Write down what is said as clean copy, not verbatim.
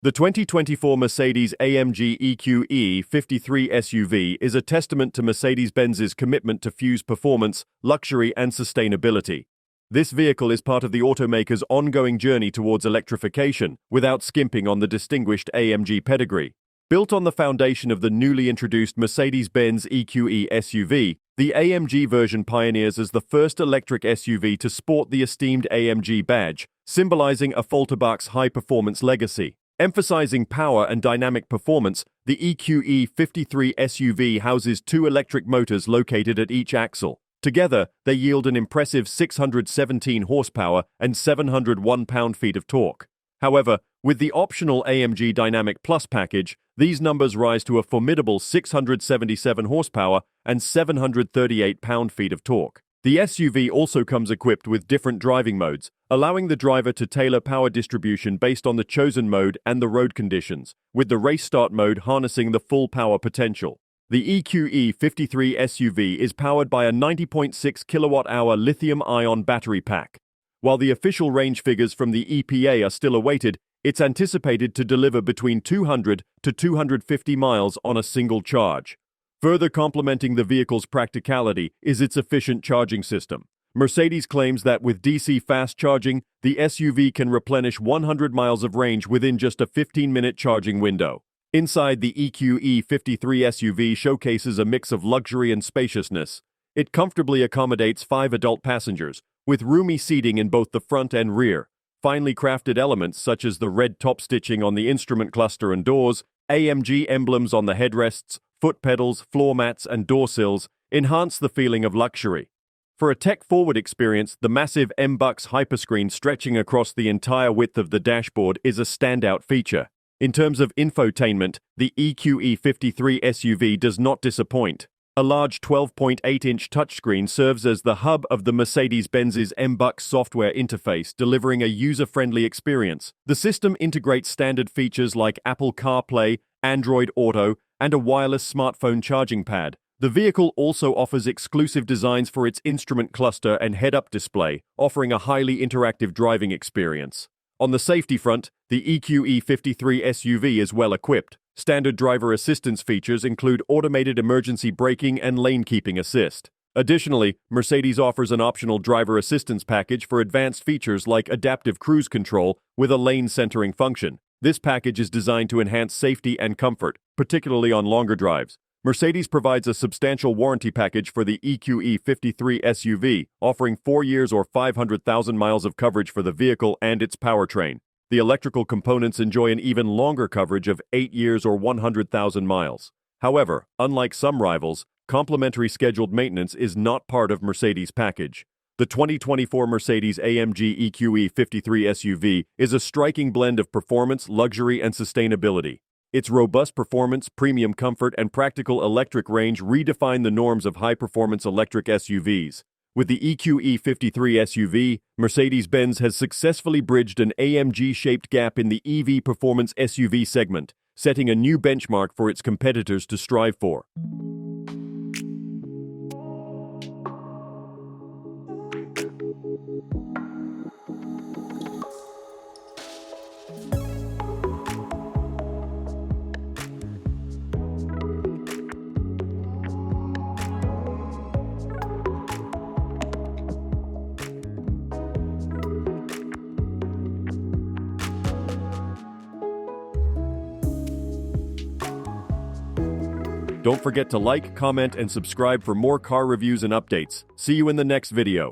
The 2024 Mercedes AMG EQE 53 SUV is a testament to Mercedes-Benz's commitment to fuse performance, luxury, and sustainability. This vehicle is part of the automaker's ongoing journey towards electrification, without skimping on the distinguished AMG pedigree. Built on the foundation of the newly introduced Mercedes-Benz EQE SUV, the AMG version pioneers as the first electric SUV to sport the esteemed AMG badge, symbolizing Affalterbach's high-performance legacy. Emphasizing power and dynamic performance, the EQE 53 SUV houses two electric motors located at each axle. Together, they yield an impressive 617 horsepower and 701 pound-feet of torque. However, with the optional AMG Dynamic Plus package, these numbers rise to a formidable 677 horsepower and 738 pound-feet of torque. The SUV also comes equipped with different driving modes, allowing the driver to tailor power distribution based on the chosen mode and the road conditions, with the race start mode harnessing the full power potential. The EQE 53 SUV is powered by a 90.6 kilowatt-hour lithium-ion battery pack. While the official range figures from the EPA are still awaited, it's anticipated to deliver between 200 to 250 miles on a single charge. Further complementing the vehicle's practicality is its efficient charging system. Mercedes claims that with DC fast charging, the SUV can replenish 100 miles of range within just a 15-minute charging window. Inside, the EQE 53 SUV showcases a mix of luxury and spaciousness. It comfortably accommodates 5 adult passengers, with roomy seating in both the front and rear. Finely crafted elements such as the red top stitching on the instrument cluster and doors, AMG emblems on the headrests, foot pedals, floor mats, and door sills enhance the feeling of luxury. For a tech-forward experience, the massive M-Bux hyperscreen stretching across the entire width of the dashboard is a standout feature. In terms of infotainment, the EQE 53 SUV does not disappoint. A large 12.8-inch touchscreen serves as the hub of the Mercedes-Benz's M-Bux software interface, delivering a user-friendly experience. The system integrates standard features like Apple CarPlay, Android Auto, and a wireless smartphone charging pad. The vehicle also offers exclusive designs for its instrument cluster and head-up display, offering a highly interactive driving experience. On the safety front, the EQE 53 SUV is well equipped. Standard driver assistance features include automated emergency braking and lane-keeping assist. Additionally, Mercedes offers an optional driver assistance package for advanced features like adaptive cruise control with a lane-centering function. This package is designed to enhance safety and comfort, particularly on longer drives. Mercedes provides a substantial warranty package for the EQE 53 SUV, offering 4 years or 500,000 miles of coverage for the vehicle and its powertrain. The electrical components enjoy an even longer coverage of 8 years or 100,000 miles. However, unlike some rivals, complimentary scheduled maintenance is not part of Mercedes' package. The 2024 Mercedes AMG EQE 53 SUV is a striking blend of performance, luxury, and sustainability. Its robust performance, premium comfort, and practical electric range redefine the norms of high-performance electric SUVs. With the EQE 53 SUV, Mercedes-Benz has successfully bridged an AMG-shaped gap in the EV performance SUV segment, setting a new benchmark for its competitors to strive for. Don't forget to like, comment, and subscribe for more car reviews and updates. See you in the next video.